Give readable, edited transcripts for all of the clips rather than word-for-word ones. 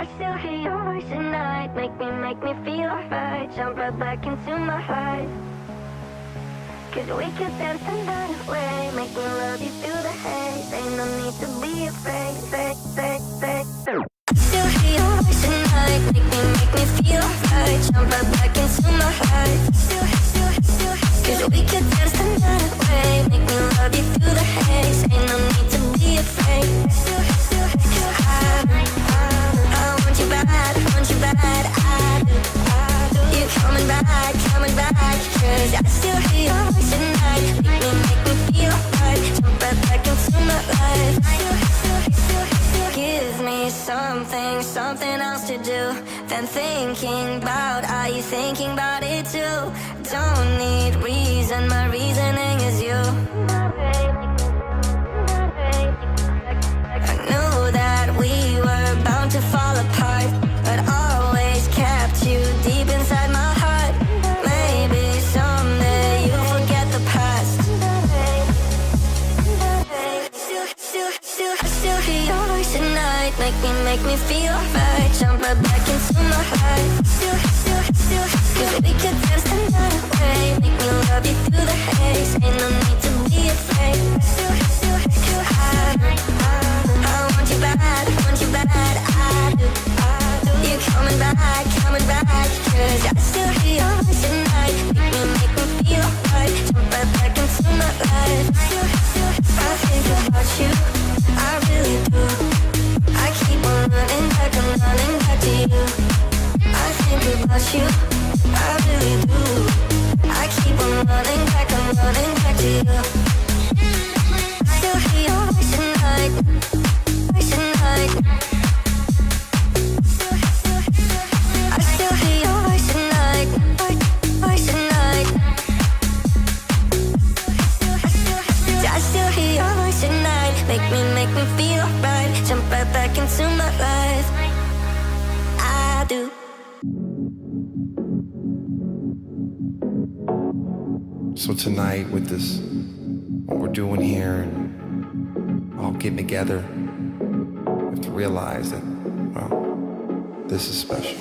I still hear your voice at night. Make me feel alright. Jump right back into my heart. Cause we could dance the night away. Make me love you through the haze. Ain't no need to be afraid. I still hear your voice at night. Make me feel alright. Jump right back into my heart. Cause we could dance the night away. Make me love you through the haze. Ain't no need to be afraid. I want you bad, I do. You coming back, cause I still hear your voice at night. Make me feel right. Jump right back into my life. Give me something else to do than thinking about. Are you thinking about it too? Don't need reason, my reasoning is you. I knew that we were bound to fall apart, but always kept you deep inside my heart. Maybe someday you'll forget the past. I still hear your voice at night. Make me feel right. Jump right back into my heart. Cause we could dance the night away. Make me love you through the haze. Ain't no need to be afraid. I want you bad, I do. You coming back, cause I still hear your voice at night. Make me feel right. Jump right back into my life. I think about you, I really do. I keep on running back, I'm running back to you. I think about you, I really do. I keep on running back, I'm running back to you. Still hear your voice at night. I still hear your voice at night. I still hear your voice at night. Make me feel right. Jump right back into my life. I do. So tonight with this, what we're doing here and all getting together, we have to realize that, well, this is special.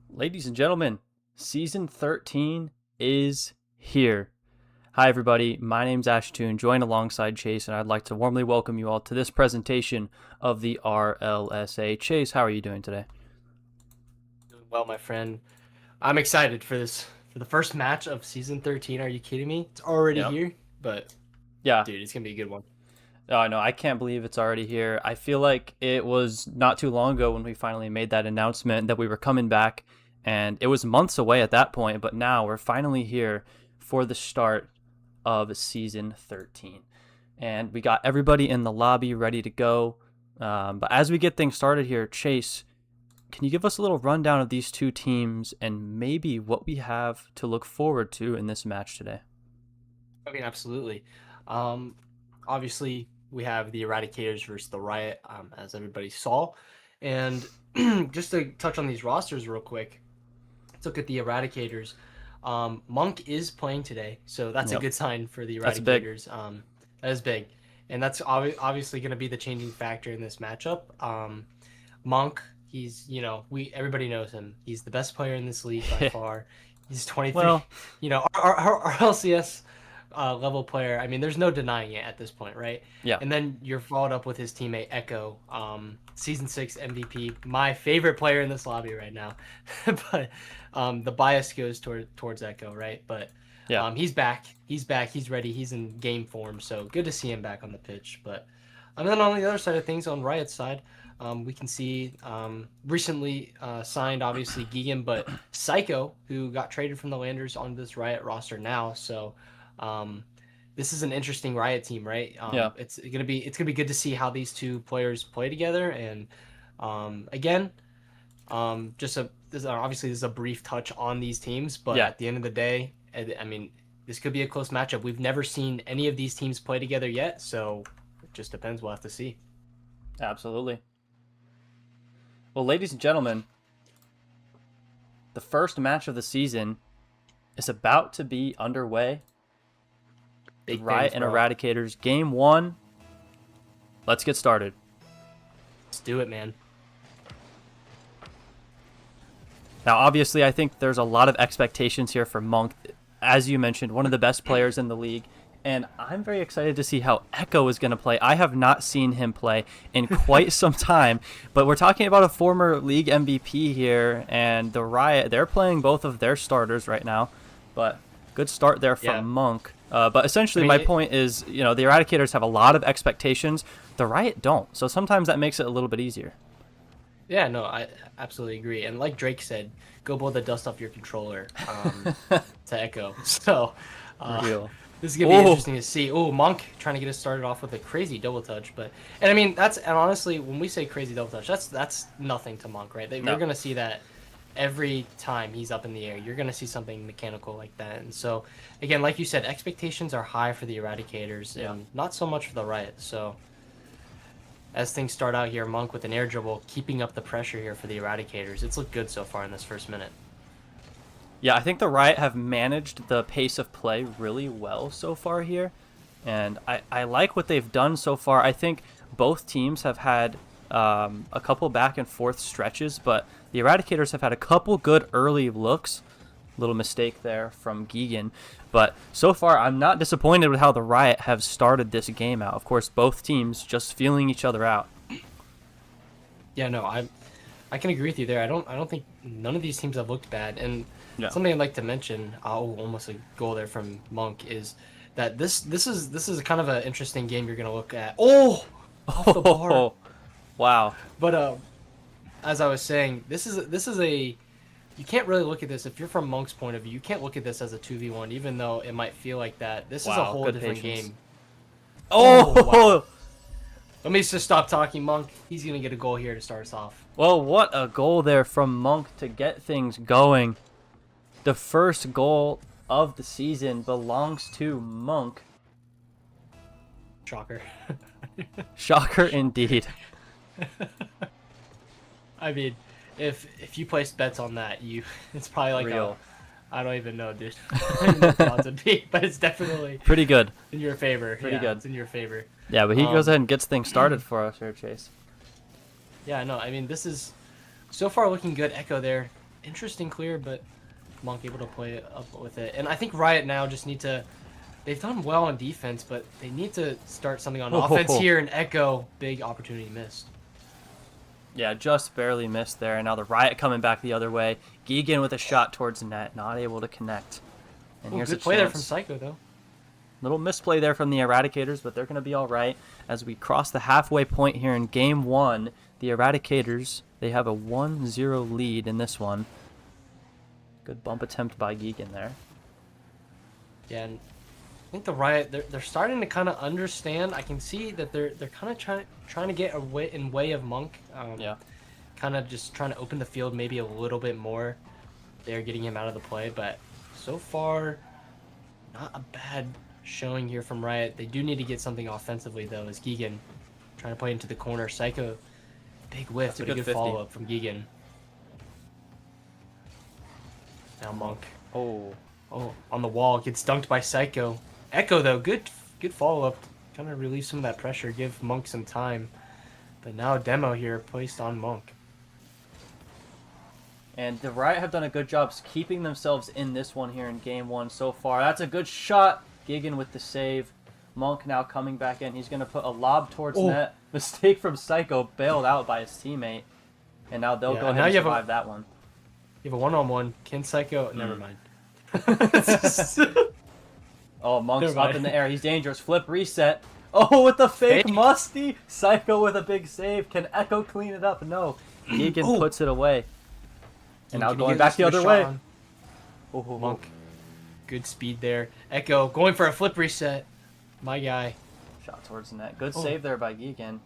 Ladies and gentlemen, Season 13 is here. Hi everybody, my name's Ashtoon, joined alongside Chase, and I'd like to warmly welcome you all to this presentation of the RLSA. Chase, how are you doing today? Doing well, my friend. I'm excited for this, for the first match of Season 13. Are you kidding me? It's already here, but Yeah. Dude, it's gonna be a good one. Oh, I know. I can't believe it's already here. I feel like it was not too long ago when we finally made that announcement that we were coming back, and it was months away at that point, but now we're finally here for the start of season 13. And we got everybody in the lobby ready to go. But as we get things started here, Chase, can you give us a little rundown of these two teams and maybe what we have to look forward to in this match today? I mean, absolutely. Obviously, we have the Eradicators versus the Riot, as everybody saw. And just to touch on these rosters real quick, let's look at the Eradicators. Monk is playing today, so that's a good sign for the That's big. Eradicators. That is big. And that's obviously going to be the changing factor in this matchup. Monk, he's, everybody knows him. He's the best player in this league by far. He's 23. Well, our LCS level player. I mean, there's no denying it at this point, right? Yeah. And then you're followed up with his teammate Echo, season 6 MVP, my favorite player in this lobby right now. But the bias goes towards Echo, right? But yeah. he's back. He's back. He's ready. He's in game form. So good to see him back on the pitch. But and then on the other side of things, on Riot's side, we can see recently signed, obviously, Gigan, but Psycho, who got traded from the Landers on this Riot roster now. So this is an interesting Riot team, right? Yeah. It's gonna be good to see how these two players play together. And again, obviously this is a brief touch on these teams, but at the end of the day, I mean, this could be a close matchup. We've never seen any of these teams play together yet, so it just depends. We'll have to see. Absolutely. Well, ladies and gentlemen, the first match of the season is about to be underway. Big Riot things, and bro. Eradicators, game 1. Let's get started. Let's do it, man. Now, obviously, I think there's a lot of expectations here for Monk. As you mentioned, one of the best players in the league. And I'm very excited to see how Echo is going to play. I have not seen him play in quite some time. But we're talking about a former league MVP here. And the Riot, they're playing both of their starters right now. But good start there from Monk. But essentially, my point is, the Eradicators have a lot of expectations. The Riot don't. So sometimes that makes it a little bit easier. Yeah, no, I absolutely agree. And like Drake said, go blow the dust off your controller to Echo. So this is going to be interesting to see. Oh, Monk trying to get us started off with a crazy double touch. And I mean, and honestly, when we say crazy double touch, that's nothing to Monk, right? You're going to see that every time he's up in the air. You're going to see something mechanical like that. And so, again, like you said, expectations are high for the Eradicators and not so much for the Riot. So as things start out here, Monk with an air dribble, keeping up the pressure here for the Eradicators. It's looked good so far in this first minute. Yeah, I think the Riot have managed the pace of play really well so far here. And I like what they've done so far. I think both teams have had a couple back and forth stretches, but the Eradicators have had a couple good early looks. Little mistake there from Gigan. But so far, I'm not disappointed with how the Riot have started this game out. Of course, both teams just feeling each other out. Yeah, no, I can agree with you there. I don't think none of these teams have looked bad. And something I'd like to mention, almost a goal there from Monk, is that this is kind of an interesting game you're gonna look at. Off the bar. Wow. But as I was saying, this is a you can't really look at this if you're from Monk's point of view. You can't look at this as a 2v1, even though it might feel like that. This is a whole different game. Wow. Let me just stop talking, Monk. He's gonna get a goal here to start us off. Well, what a goal there from Monk to get things going. The first goal of the season belongs to Monk. Shocker. Shocker indeed. I mean, if you placed bets on that, it's probably like Real. I don't even know, dude. The odds would be, but it's definitely Pretty good. in your favor. Pretty good. It's in your favor. Yeah, but he goes ahead and gets things started for us here, Chase. Yeah, no, I mean, this is so far looking good. Echo there. Interesting clear, but Monk able to play up with it. And I think Riot now just need to, they've done well on defense, but they need to start something on offense here. And Echo, big opportunity missed. Yeah, just barely missed there. And now the Riot coming back the other way. Gigan with a shot towards the net, not able to connect. And here's good a play there chance. from Psycho, though. Little misplay there from the Eradicators, but they're going to be all right as we cross the halfway point here in Game 1. The Eradicators, they have a 1-0 lead in this one. Good bump attempt by Geegan there. Yeah, and I think the Riot, they're starting to kind of understand. I can see that they're kind of trying to get in way of Monk. Yeah. Kind of just trying to open the field maybe a little bit more. They're getting him out of the play, but so far, not a bad showing here from Riot. They do need to get something offensively, though, as Geegan trying to play into the corner. Psycho, big whiff, but a good follow-up from Geegan. Now Monk. Oh, on the wall. Gets dunked by Psycho. Echo, though, good follow-up. Kind of relieve some of that pressure, give Monk some time. But now Demo here placed on Monk. And the Riot have done a good job keeping themselves in this one here in Game 1 so far. That's a good shot. Geegan with the save. Monk now coming back in. He's going to put a lob towards net. Mistake from Psycho, bailed out by his teammate. And now they'll go ahead and survive that one. You have a one-on-one. Can Psycho... Never mind. Oh, Monk's up in the air. He's dangerous. Flip, reset. Oh, with the fake musty. Psycho with a big save. Can Echo clean it up? No. Geegan puts it away. And now going back the other way. Oh, Monk. Good speed there. Echo going for a flip reset. My guy. Shot towards the net. Good save there by Geegan.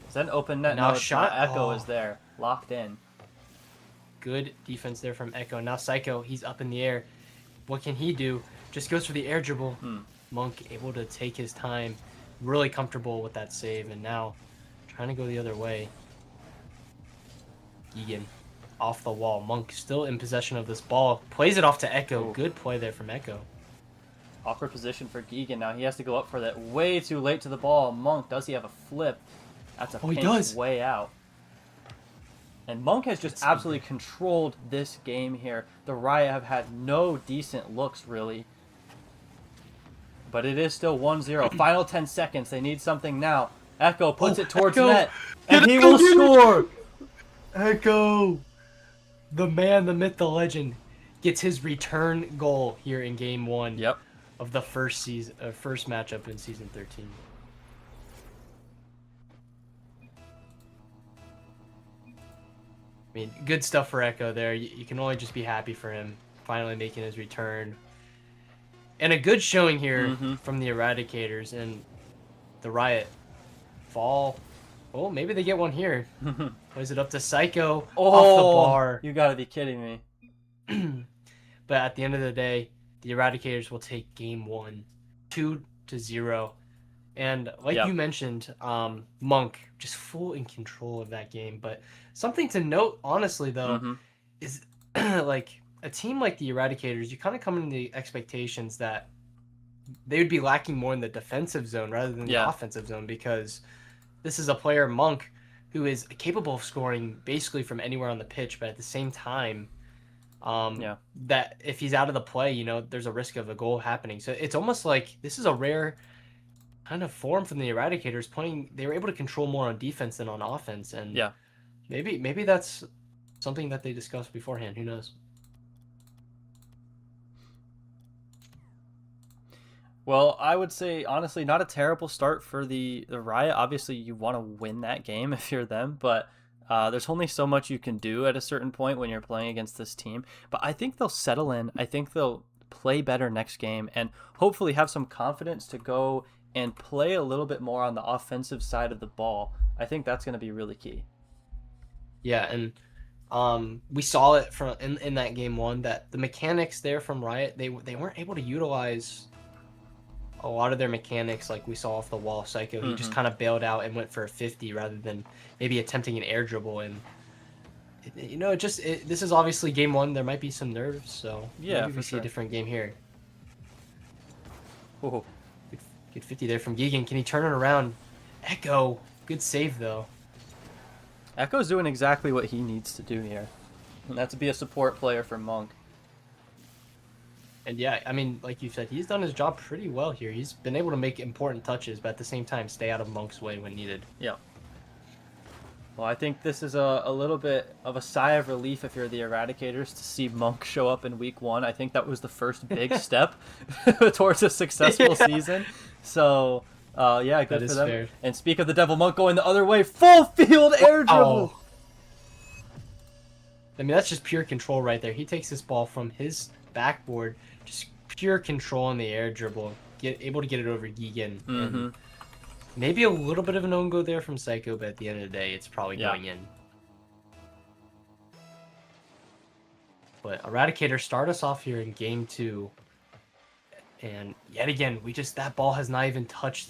Is that an open net? Now no, shot. Echo is there. Locked in. Good defense there from Echo. Now Psycho, he's up in the air. What can he do? Just goes for the air dribble. Monk able to take his time. Really comfortable with that save. And now trying to go the other way. Geegan off the wall. Monk still in possession of this ball. Plays it off to Echo. Good play there from Echo. Awkward position for Geegan. Now he has to go up for that. Way too late to the ball. Monk, does he have a flip? That's a pinch way out. And Monk has just absolutely controlled this game here. The Riot have had no decent looks, really. But it is still 1-0. Final 10 seconds. They need something now. Echo puts it towards net. And he will score! Echo! The man, the myth, the legend, gets his return goal here in Game 1 of the first matchup in Season 13. I mean, good stuff for Echo there. You can only just be happy for him finally making his return. And a good showing here from the Eradicators, and the Riot fall. Oh, maybe they get one here. Plays it up to Psycho off the bar. You gotta be kidding me. But at the end of the day, the Eradicators will take Game 1, 2-0. And like you mentioned, Monk just full in control of that game. But something to note, honestly, though, is like a team like the Eradicators, you kind of come into the expectations that they would be lacking more in the defensive zone rather than the offensive zone, because this is a player, Monk, who is capable of scoring basically from anywhere on the pitch, but at the same time, that if he's out of the play, you know, there's a risk of a goal happening. So it's almost like this is a rare kind of form from the Eradicators playing. They were able to control more on defense than on offense, and maybe that's something that they discussed beforehand. Who knows? Well, I would say, honestly, not a terrible start for the Riot. Obviously, you want to win that game if you're them, but there's only so much you can do at a certain point when you're playing against this team. But I think they'll settle in. I think they'll play better next game and hopefully have some confidence to go and play a little bit more on the offensive side of the ball. I think that's going to be really key. Yeah, and we saw it from in that Game 1 that the mechanics there from Riot, they weren't able to utilize a lot of their mechanics, like we saw off the wall. Psycho, he just kind of bailed out and went for a 50 rather than maybe attempting an air dribble. And you know, this is obviously Game 1. There might be some nerves, so maybe we see a different game here. Oh, good 50 there from Geegan. Can he turn it around? Echo, good save though. Echo's doing exactly what he needs to do here, and that's to be a support player for Monk. And yeah, I mean, like you said, he's done his job pretty well here. He's been able to make important touches, but at the same time, stay out of Monk's way when needed. Yeah. Well, I think this is a little bit of a sigh of relief if you're the Eradicators to see Monk show up in week 1. I think that was the first big step towards a successful season. So, yeah, good for them. Fair. And speak of the Devil, Monk going the other way, full field air dribble. Oh. I mean, that's just pure control right there. He takes this ball from his backboard, just pure control in the air dribble, able to get it over Gigan. And maybe a little bit of an own go there from Psycho, but at the end of the day, it's probably going in. But Eradicator start us off here in game 2. And yet again, that ball has not even touched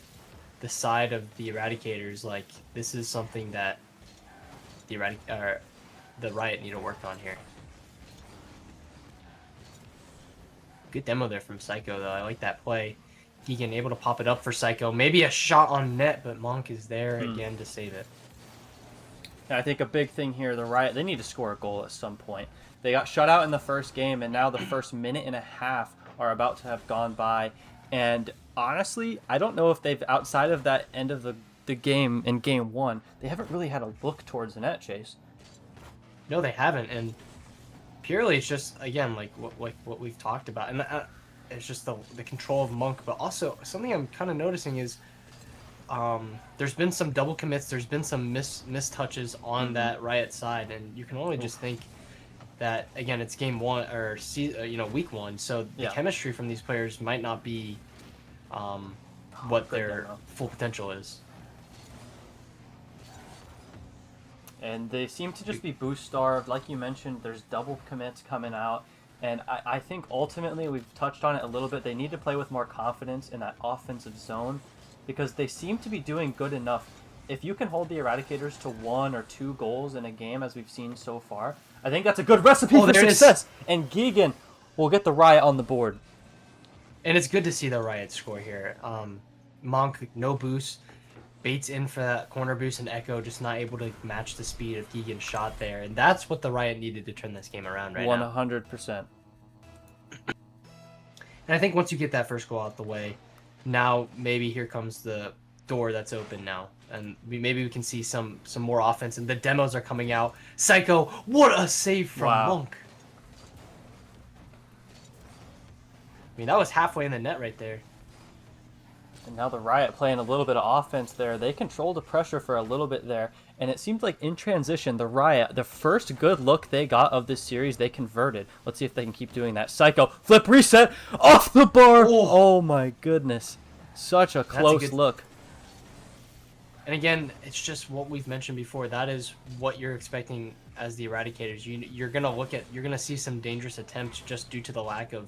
the side of the Eradicators. Like, this is something that the Riot need to work on here. Good demo there from Psycho, though. I like that play. Gigan able to pop it up for Psycho. Maybe a shot on net, but Monk is there again to save it. I think a big thing here, the Riot, they need to score a goal at some point. They got shut out in the first game, and now the first minute and a half are about to have gone by. And honestly, I don't know if they've, outside of that end of the game in game 1, they haven't really had a look towards the net, Chase. No, they haven't, and purely it's just, again, like what we've talked about. And it's just the control of Monk, but also something I'm kind of noticing is there's been some double commits, there's been some missed touches on that Riot side, and you can only just think that, again, it's game 1 or week 1, so the chemistry from these players might not be what their full potential is. And they seem to just be boost starved. Like you mentioned, there's double commits coming out. And I think ultimately, we've touched on it a little bit, they need to play with more confidence in that offensive zone because they seem to be doing good enough. If you can hold the Eradicators to 1 or 2 goals in a game, as we've seen so far, I think that's a good recipe for success. And Gigan will get the Riot on the board. And it's good to see the Riot score here. Monk, no boost. Bates in for that corner boost, and Echo just not able to match the speed of Gigan's shot there. And that's what the Riot needed to turn this game around now. 100%. And I think once you get that first goal out the way, now maybe here comes the door that's open now. And maybe we can see some more offense, and the demos are coming out. Psycho, what a save from Monk. I mean, that was halfway in the net right there. And now the Riot playing a little bit of offense there. They control the pressure for a little bit there. And it seems like in transition, the Riot, the first good look they got of this series, they converted. Let's see if they can keep doing that. Psycho, flip, reset, off the bar. Oh my goodness. Such a close look. And again, it's just what we've mentioned before. That is what you're expecting as the Eradicators. You're going to see some dangerous attempts just due to the lack of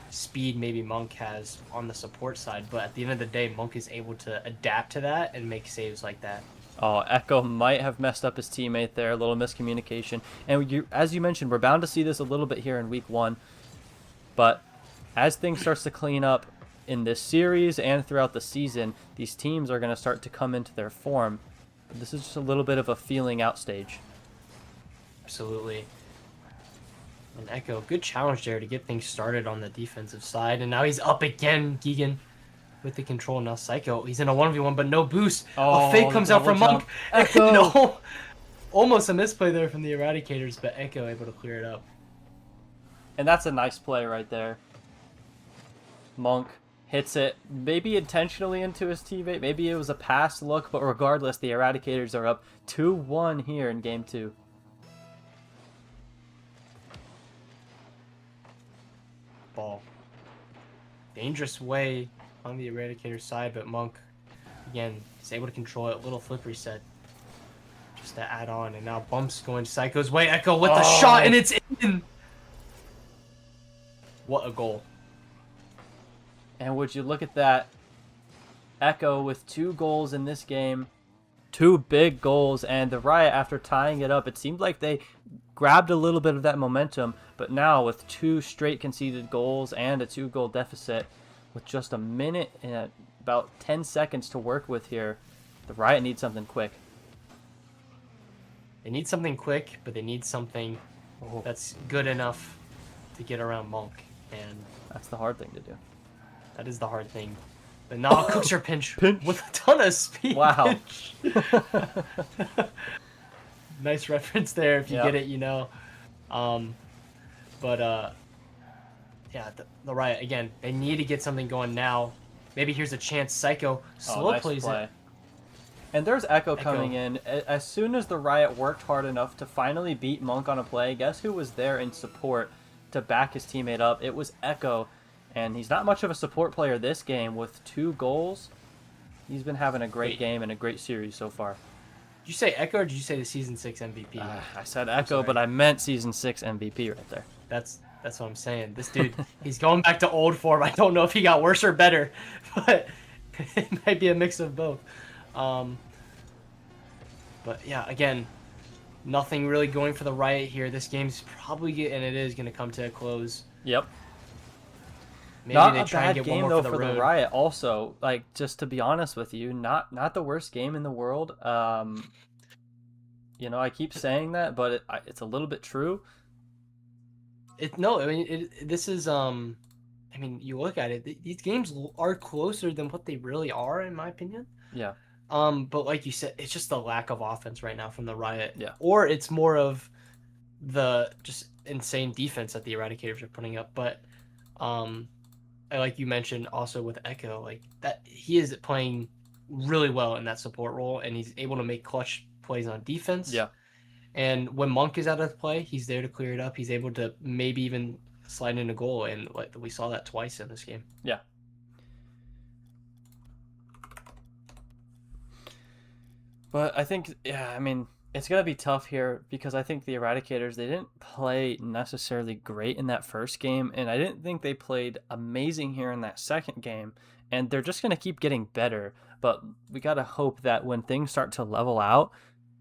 speed maybe Monk has on the support side, but at the end of the day, Monk is able to adapt to that and make saves like that. Oh, Echo might have messed up his teammate there, a little miscommunication. And as you mentioned, we're bound to see this a little bit here in week 1. But as things starts to clean up in this series and throughout the season, these teams are going to start to come into their form. But this is just a little bit of a feeling out stage. Absolutely. And Echo, good challenge there to get things started on the defensive side. And now he's up again, Gigan, with the control. Now Psycho, he's in a 1v1, but no boost. A fake comes out from Monk. Echo! No, almost a misplay there from the Eradicators, but Echo able to clear it up. And that's a nice play right there. Monk hits it, maybe intentionally into his teammate. Maybe it was a pass look, but regardless, the Eradicators are up 2-1 here in game 2. Ball. Dangerous way on the Eradicator side, but Monk, again, is able to control it. Little flip reset. Just to add on, and now bumps going Psycho's way. Echo with the shot, and it's in! What a goal. And would you look at that? Echo with 2 goals in this game. 2 big goals, and the Riot, after tying it up, it seemed like they grabbed a little bit of that momentum, but now with 2 straight conceded goals and a 2-goal deficit, with just a minute and about 10 seconds to work with here, the Riot needs something quick. They need something quick, but they need something that's good enough to get around Monk, and that's the hard thing to do. That is the hard thing. But now Cooks are pinch with a ton of speed. Wow. Nice reference there. If you get it, you know. Yeah, the Riot, again, they need to get something going now. Maybe here's a chance. Psycho slow nice plays play. it. And there's Echo coming in. As soon as the Riot worked hard enough to finally beat Monk on a play, guess who was there in support to back his teammate up? It was Echo. And he's not much of a support player this game with 2 goals. He's been having a great game and a great series so far. Did you say Echo or did you say the Season 6 MVP? I said Echo, but I meant Season 6 MVP right there. That's what I'm saying. This dude, he's going back to old form. I don't know if he got worse or better, but it might be a mix of both. But yeah, again, nothing really going for the Riot here. This game's probably, and it is going to come to a close. Yep. Maybe not they a try bad and get game one more though for the road. Riot. Also, like, just to be honest with you, not the worst game in the world. You know, I keep saying that, but it's a little bit true. This is I mean, you look at it; these games are closer than what they really are, in my opinion. Yeah. But like you said, it's just the lack of offense right now from the Riot. Yeah. Or it's more of the just insane defense that the Eradicators are putting up. But like you mentioned also with Echo, like that he is playing really well in that support role, and he's able to make clutch plays on defense. Yeah. And when Monk is out of play, he's there to clear it up. He's able to maybe even slide in a goal, and like we saw that twice in this game. Yeah. But I think, I mean, it's going to be tough here because I think the Eradicators, they didn't play necessarily great in that first game, and I didn't think they played amazing here in that second game, and they're just going to keep getting better. But we got to hope that when things start to level out,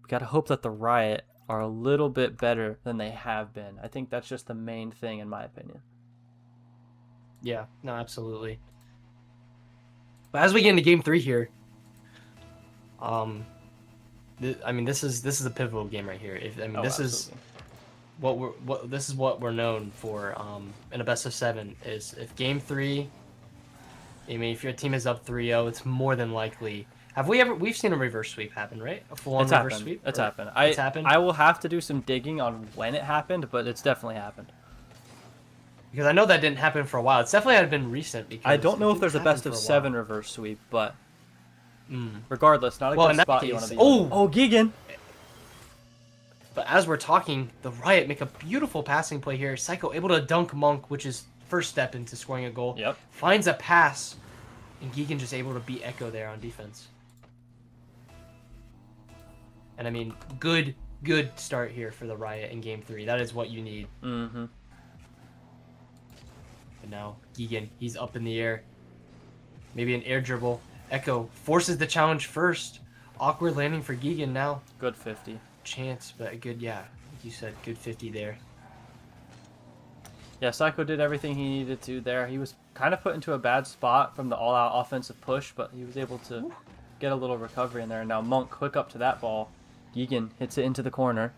we got to hope that the Riot are a little bit better than they have been. I think that's just the main thing in my opinion. Yeah, no, absolutely. But as we get into game 3 here, I mean, this is a pivotal game right here. This is what we're known for in a best of 7 is if game 3. I mean, if your team is up 3-0, it's more than likely. We've seen a reverse sweep happen, right? A full-on reverse sweep. It's happened. It's happened. I will have to do some digging on when it happened, but it's definitely happened. Because I know that didn't happen for a while. It's definitely had been recent. Because I don't know if there's a best of 7 reverse sweep, but regardless, not a good spot you want to be. Oh, Gigan. But as we're talking, the Riot make a beautiful passing play here. Psycho able to dunk Monk, which is first step into scoring a goal. Yep. Finds a pass, and Gigan just able to beat Echo there on defense. And I mean, good start here for the Riot in game 3. That is what you need. Mm-hmm. And now Gigan, he's up in the air. Maybe an air dribble. Echo forces the challenge first. Awkward landing for Gigan now. Good 50. Chance, but a good, yeah, like you said, good 50 there. Yeah, Psycho did everything he needed to there. He was kind of put into a bad spot from the all-out offensive push, but he was able to get a little recovery in there. And now Monk quick up to that ball. Gigan hits it into the corner.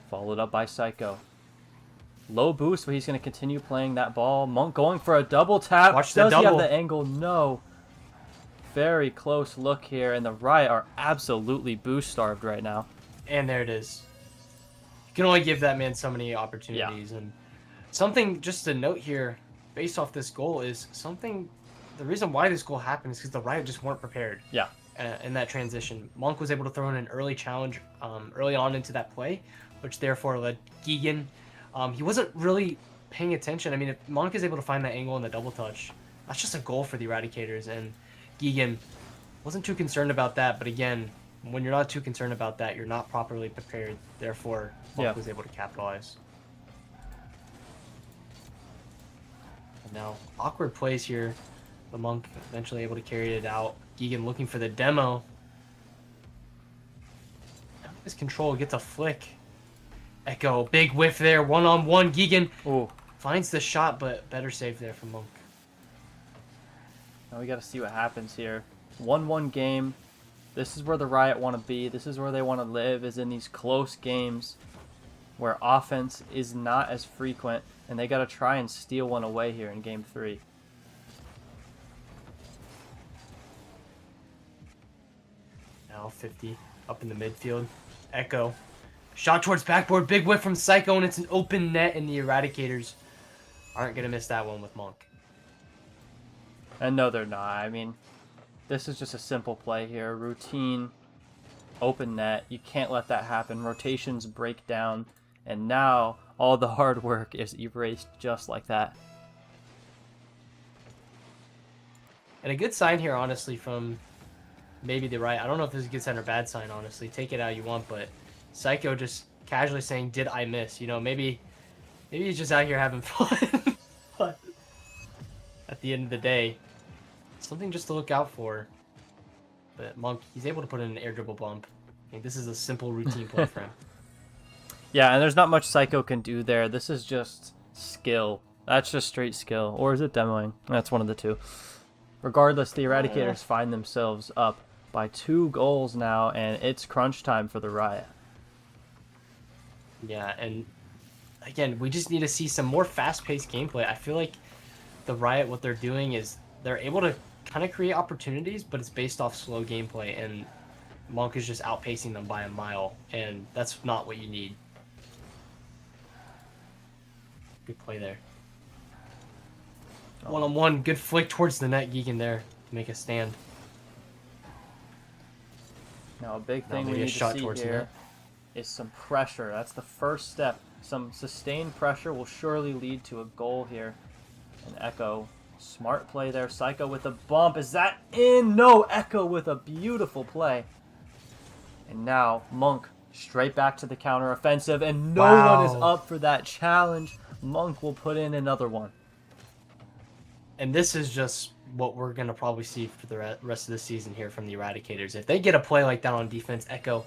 Followed up by Psycho. Low boost, but he's going to continue playing that ball. Monk going for a double tap. Watch the Does double. he have the angle? No. Very close look here, and the Riot are absolutely boost-starved right now. And there it is. You can only give that man so many opportunities. Yeah. And something just to note here, based off this goal, is something. The reason why this goal happened is because the Riot just weren't prepared. Yeah. In that transition, Monk was able to throw in an early challenge early on into that play, which therefore led Gigan. He wasn't really paying attention. I mean, if Monk is able to find that angle in the double touch, that's just a goal for the Eradicators. And Gigan wasn't too concerned about that. But again, when you're not too concerned about that, you're not properly prepared. Therefore, Monk was able to capitalize. And now, awkward plays here. The Monk eventually able to carry it out. Gigan looking for the demo. His control gets a flick. Echo, big whiff there, one-on-one. Gigan finds the shot, but better save there from Monk. Now we got to see what happens here. 1-1 game. This is where the Riot want to be. This is where they want to live, is in these close games where offense is not as frequent, and they got to try and steal one away here in game 3. Now 50 up in the midfield. Echo Shot towards backboard. Big whiff from Psycho, and it's an open net, and the Eradicators aren't going to miss that one with Monk. And no, they're not. I mean, this is just a simple play here. Routine, open net. You can't let that happen. Rotations break down, and now all the hard work is erased just like that. And a good sign here, honestly, from maybe the Riot. I don't know if this is a good sign or bad sign, honestly. Take it how you want, but Psycho just casually saying, "Did I miss?" You know, maybe he's just out here having fun. But at the end of the day, something just to look out for. But Monk, he's able to put in an air dribble bump. I think this is a simple routine play for him. Yeah, and there's not much Psycho can do there. This is just skill. That's just straight skill. Or is it demoing? That's one of the two. Regardless, the Eradicators find themselves up by 2 goals now, and it's crunch time for the Riot. Yeah, and again, we just need to see some more fast-paced gameplay. I feel like the Riot, what they're doing is they're able to kind of create opportunities, but it's based off slow gameplay, and Monk is just outpacing them by a mile, and that's not what you need. Good play there. One-on-one, good flick towards the net, Geegan there to make a stand. Now, a big thing we need to see here is some pressure. That's the first step. Some sustained pressure will surely lead to a goal here. And Echo, smart play there. Psycho with a bump. Is that in? No, Echo with a beautiful play. And now, Monk straight back to the counteroffensive, and no one is up for that challenge. Monk will put in another one. And this is just what we're going to probably see for the rest of the season here from the Eradicators. If they get a play like that on defense, Echo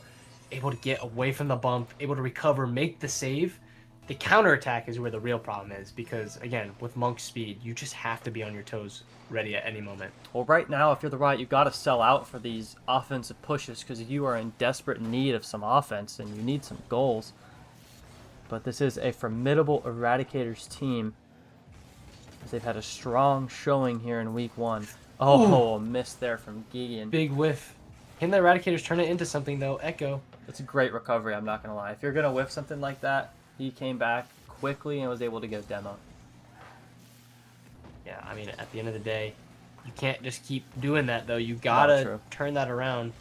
able to get away from the bump, able to recover, make the save, the counterattack is where the real problem is. Because, again, with Monk's speed, you just have to be on your toes ready at any moment. Well, right now, if you're the Riot, you've got to sell out for these offensive pushes because you are in desperate need of some offense and you need some goals. But this is a formidable Eradicators team. They've had a strong showing here in week 1. Oh, a miss there from Geegan. Big whiff. Can the Eradicators turn it into something, though? Echo. It's a great recovery, I'm not going to lie. If you're going to whiff something like that, he came back quickly and was able to get a demo. Yeah, I mean, at the end of the day, you can't just keep doing that, though. You got to turn that around.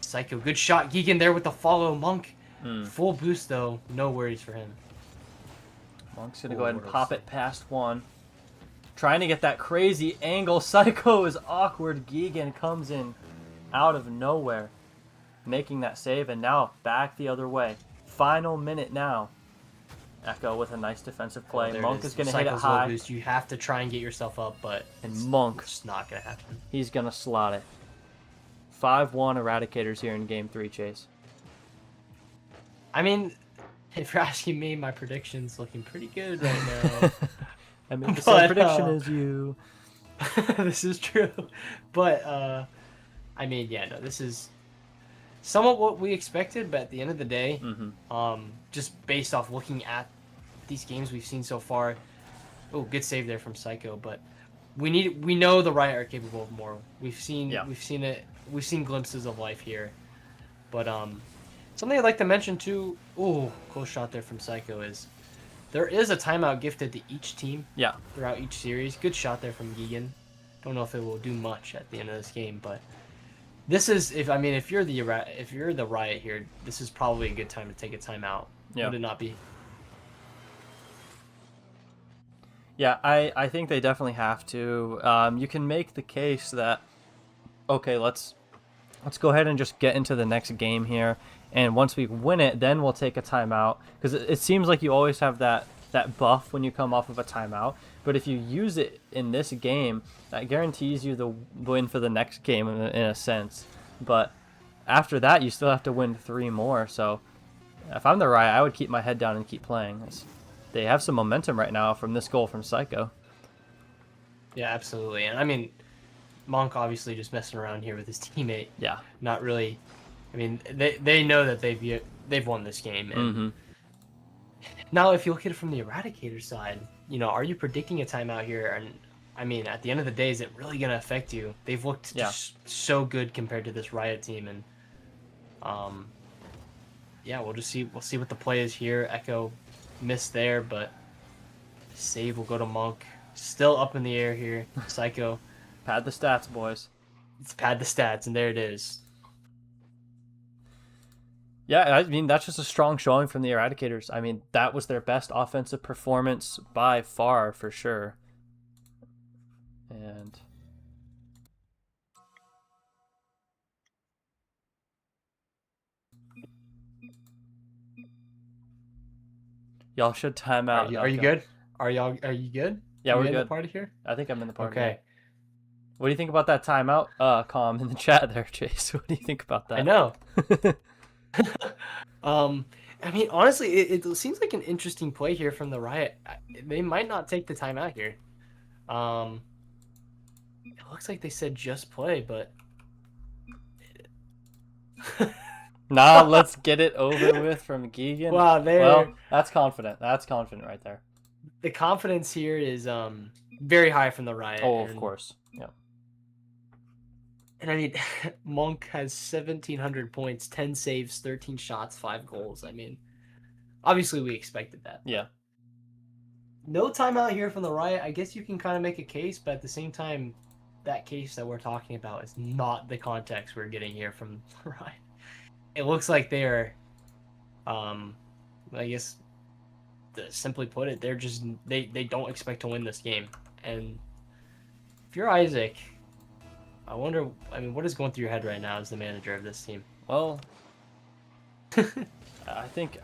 Psycho, good shot. Geegan there with the follow. Monk, full boost, though. No worries for him. Monk's going to go ahead and pop it past one. Trying to get that crazy angle. Psycho is awkward. Geegan comes in out of nowhere, making that save, and now back the other way. Final minute now. Echo with a nice defensive play. Monk is going to hit it high. Boost. You have to try and get yourself up, but Monk, it's not going to happen. He's going to slot it. 5-1 Eradicators here in Game 3, Chase. I mean, if you're asking me, my prediction's looking pretty good right now. I made the same prediction as you. This is true. But, I mean, yeah, no, this is somewhat what we expected, but at the end of the day, just based off looking at these games we've seen so far, good save there from Psycho, but we know the Riot are capable of more. We've seen glimpses of life here. But something I'd like to mention too, close shot there from Psycho, is there is a timeout gifted to each team throughout each series. Good shot there from Geegan. Don't know if it will do much at the end of this game, but this is if you're the Riot here, this is probably a good time to take a timeout. Would it not be? Yeah, I think they definitely have to. You can make the case that let's go ahead and just get into the next game here, and once we win it, then we'll take a timeout, because it seems like you always have that buff when you come off of a timeout. But if you use it in this game, that guarantees you the win for the next game in a sense. But after that, you still have to win 3 more. So if I'm the Riot, I would keep my head down and keep playing. They have some momentum right now from this goal from Psycho. Yeah, absolutely. And I mean, Monk obviously just messing around here with his teammate. Yeah. Not really. I mean, they know that they've won this game. And now, if you look at it from the Eradicator side, are you predicting a timeout here? And I mean, at the end of the day, is it really going to affect you? They've looked just so good compared to this Riot team, and yeah, we'll just see. We'll see what the play is here. Echo missed there, but save will go to Monk. Still up in the air here. Psycho. Pad the stats, boys. It's pad the stats, and there it is. Yeah, I mean, that's just a strong showing from the Eradicators. I mean, that was their best offensive performance by far, for sure. And y'all should time out. Are you good? Are you good? Yeah, we're in good. The party here? I think I'm in the party. Okay. What do you think about that timeout? Calm in the chat there, Chase. What do you think about that? I know. I mean, honestly, it seems like an interesting play here from the Riot. They might not take the timeout here. It looks like they said just play, but Nah, let's get it over with from Geegan. Wow, well, that's confident. That's confident right there. The confidence here is very high from the Riot. Oh, of course. Yeah. And I mean, Monk has 1,700 points, 10 saves, 13 shots, 5 goals. I mean, obviously we expected that. Yeah. No timeout here from the Riot. I guess you can kind of make a case, but at the same time, that case that we're talking about is not the context we're getting here from the Riot. It looks like they are, I guess, simply put it, they're just they don't expect to win this game. And if you're Isaac, I wonder. I mean, what is going through your head right now as the manager of this team? Well, I think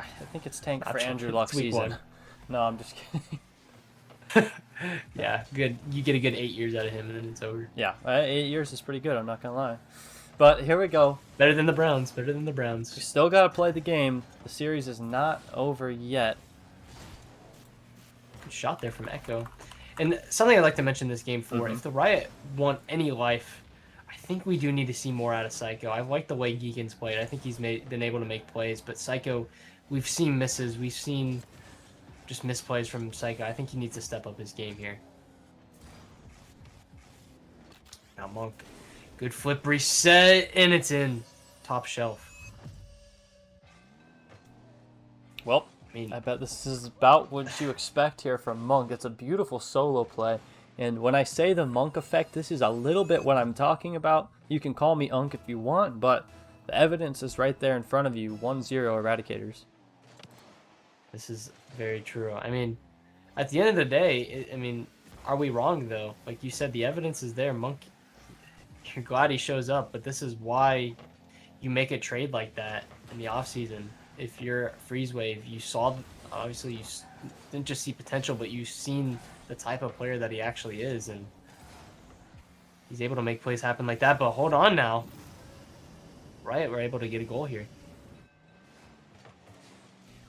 it's tank for Andrew Luck's season. No, I'm just kidding. Yeah, good. You get a good 8 years out of him, and then it's over. Yeah, 8 years is pretty good. I'm not gonna lie. But here we go. Better than the Browns. Better than the Browns. We still gotta play the game. The series is not over yet. Good shot there from Echo. And something I'd like to mention this game for, if the Riot want any life, I think we do need to see more out of Psycho. I like the way Geegan's played. I think he's been able to make plays, but Psycho, we've seen misses. We've seen just misplays from Psycho. I think he needs to step up his game here. Now Monk. Good flip reset, and it's in. Top shelf. Well, I bet this is about what you expect here from Monk. It's a beautiful solo play. And when I say the Monk effect, this is a little bit what I'm talking about. You can call me Unk if you want, but the evidence is right there in front of you. 1-0 Eradicators. This is very true. I mean, at the end of the day, I mean, are we wrong, though? Like you said, the evidence is there. Monk, you're glad he shows up, but this is why you make a trade like that in the offseason. If you're Freeze Wave, you saw, obviously, you didn't just see potential, but you've seen the type of player that he actually is, and he's able to make plays happen like that. But hold on now. Riot were able to get a goal here.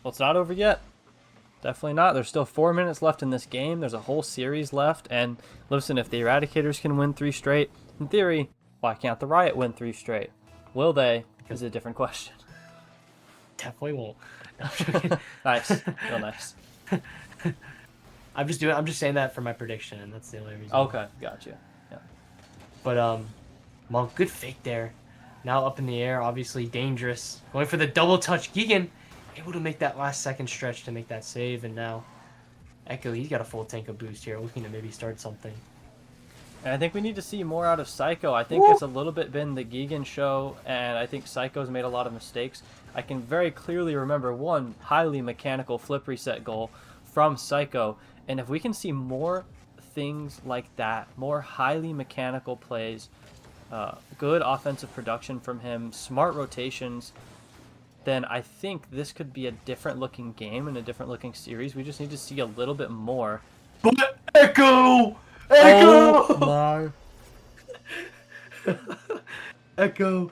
Well, it's not over yet. Definitely not. There's still 4 minutes left in this game. There's a whole series left. And listen, if the Eradicators can win 3 straight, in theory, why can't the Riot win 3 straight? Will they? Is a different question. Definitely won't. Nice. Real nice. I'm just saying that for my prediction, and that's the only reason. Okay, gotcha. Yeah. But Monk, good fake there. Now up in the air, obviously dangerous. Going for the double touch. Geegan able to make that last second stretch to make that save, and now Echo, he's got a full tank of boost here, looking to maybe start something. And I think we need to see more out of Psycho. I think it's a little bit been the Geegan show, and I think Psycho's made a lot of mistakes. I can very clearly remember one highly mechanical flip reset goal from Psycho, and if we can see more things like that, more highly mechanical plays, good offensive production from him, smart rotations, then I think this could be a different looking game and a different looking series. We just need to see a little bit more. But Echo! Echo! Oh my. Echo,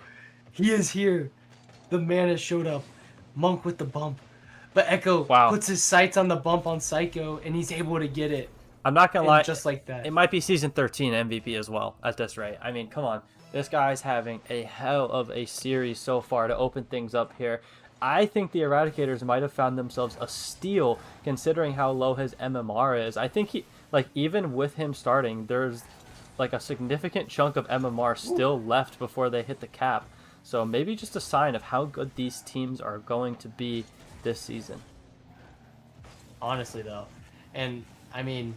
he is here. The man has showed up. Monk with the bump. But Echo puts his sights on the bump on Psycho, and he's able to get it. I'm not going to lie. Just like that. It might be Season 13 MVP as well at this rate. I mean, come on. This guy's having a hell of a series so far to open things up here. I think the Eradicators might have found themselves a steal considering how low his MMR is. I think he, like, even with him starting, there's like a significant chunk of MMR still left before they hit the cap. So maybe just a sign of how good these teams are going to be this season. Honestly, though. And, I mean,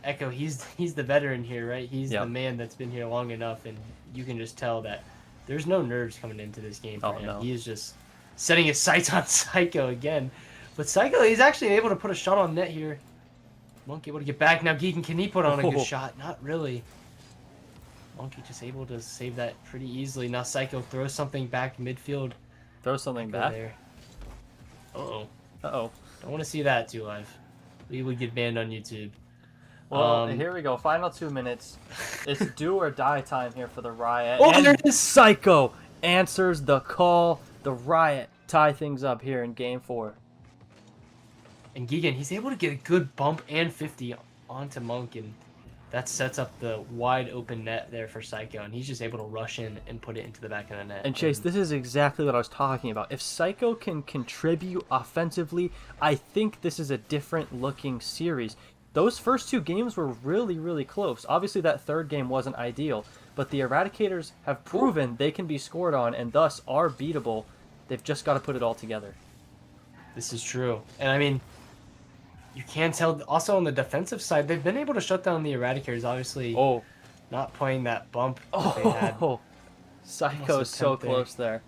Echo, he's the veteran here, right? He's the man that's been here long enough, and you can just tell that there's no nerves coming into this game for him. No. He is just setting his sights on Psycho again. But Psycho, he's actually able to put a shot on net here. Monk able to get back. Now Geegan, can he put on a good shot? Not really. Monkey just able to save that pretty easily. Now Psycho throws something back midfield. Throw something back? There. Uh-oh. Uh-oh. Don't want to see that too live. We would get banned on YouTube. Well, here we go. Final 2 minutes. It's do or die time here for the Riot. Oh, and there it is. Psycho answers the call. The Riot tie things up here in Game 4. And Geegan, he's able to get a good bump and 50 onto Monk, and that sets up the wide open net there for Psycho, and he's just able to rush in and put it into the back of the net. And Chase, this is exactly what I was talking about. If Psycho can contribute offensively, I think this is a different looking series. Those first 2 games were really, really close. Obviously, that third game wasn't ideal, but the Eradicators have proven they can be scored on and thus are beatable. They've just got to put it all together. This is true. And I mean, you can tell also on the defensive side, they've been able to shut down the Eradicators, obviously not playing that bump that they had. Psycho's so close there.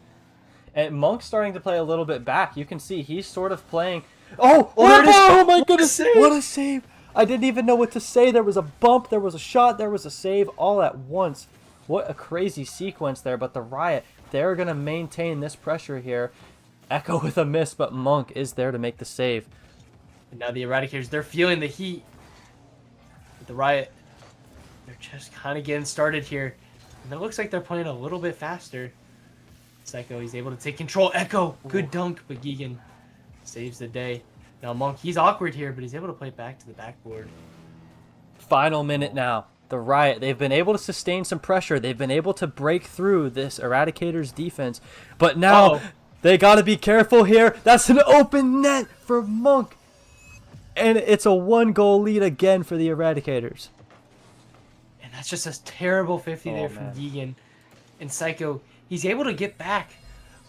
And Monk's starting to play a little bit back. You can see he's sort of playing... Oh my goodness! What a save! I didn't even know what to say. There was a bump, there was a shot, there was a save all at once. What a crazy sequence there. But the Riot, they're going to maintain this pressure here. Echo with a miss, but Monk is there to make the save. And now the Eradicators, they're feeling the heat. But the Riot, they're just kind of getting started here. And it looks like they're playing a little bit faster. Psycho, he's able to take control. Echo, good dunk, but Geegan saves the day. Now Monk, he's awkward here, but he's able to play it back to the backboard. Final minute now. The Riot, they've been able to sustain some pressure. They've been able to break through this Eradicators defense. But now they got to be careful here. That's an open net for Monk. And it's a 1-goal lead again for the Eradicators. And that's just a terrible 50 there from Geegan. And Psycho, he's able to get back.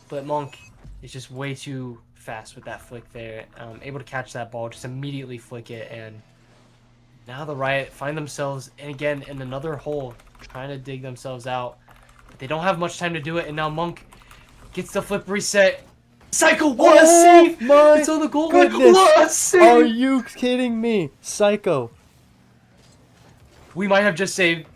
But Monk is just way too fast with that flick there. Able to catch that ball, just immediately flick it. And now the Riot find themselves, and again, in another hole, trying to dig themselves out. But they don't have much time to do it. And now Monk gets the flip reset. Psycho, what a save! It's on the goal line. What a save! Are you kidding me? Psycho. We might have just saved.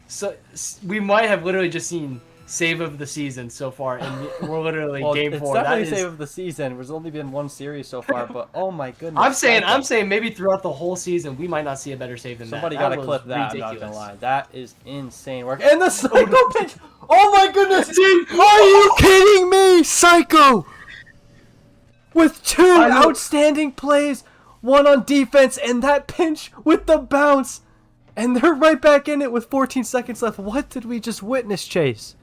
We might have literally just seen save of the season so far, and we're literally game 4. It's definitely save of the season. There's only been 1 series so far, but oh my goodness. I'm saying maybe throughout the whole season we might not see a better save than Somebody that. Somebody got to clip that. Ridiculous. I'm not gonna lie. That is insane work. And the Psycho pitch. Oh my goodness! Are you kidding me, Psycho? With 2 outstanding plays, 1 on defense, and that pinch with the bounce. And they're right back in it with 14 seconds left. What did we just witness, Chase?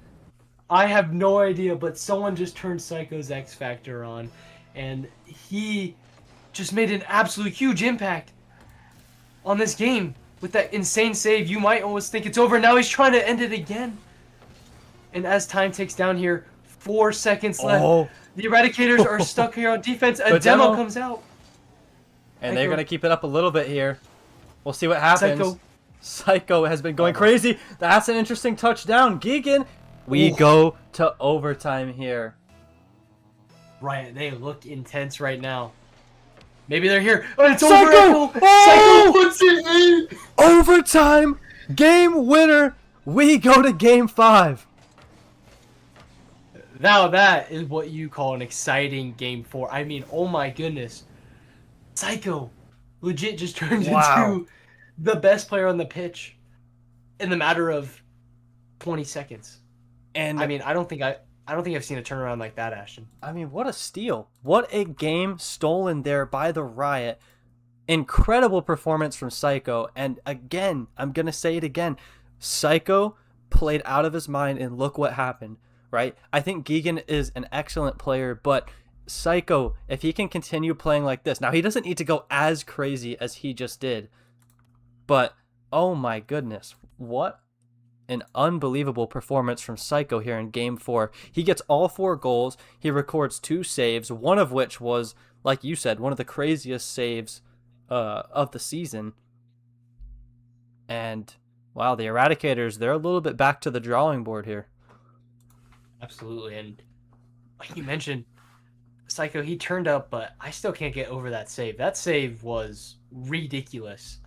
I have no idea, but someone just turned Psycho's X Factor on, and he just made an absolute huge impact on this game with that insane save. You might almost think it's over. Now he's trying to end it again. And as time ticks down here, 4 seconds left. The Eradicators are stuck here on defense. A demo comes out. And they're going to keep it up a little bit here. We'll see what happens. Psycho has been going crazy. That's an interesting touchdown. Geegan, we go to overtime here. Riot, they look intense right now. Maybe they're here. Oh, it's over. Psycho puts it in. Overtime. Game winner. We go to game 5. Now that is what you call an exciting game 4. I mean, oh my goodness. Psycho legit just turned into the best player on the pitch in the matter of 20 seconds. And I mean, I don't think I've seen a turnaround like that, Ashton. I mean, what a steal. What a game stolen there by the Riot. Incredible performance from Psycho. And again, I'm going to say it again. Psycho played out of his mind, and look what happened. Right? I think Geegan is an excellent player, but Psycho, if he can continue playing like this, now he doesn't need to go as crazy as he just did, but oh my goodness, what an unbelievable performance from Psycho here in Game 4. He gets all 4 goals. He records 2 saves, one of which was, like you said, one of the craziest saves of the season. And, wow, the Eradicators, they're a little bit back to the drawing board here. Absolutely. And like you mentioned, Psycho, he turned up, but I still can't get over that save. That save was ridiculous.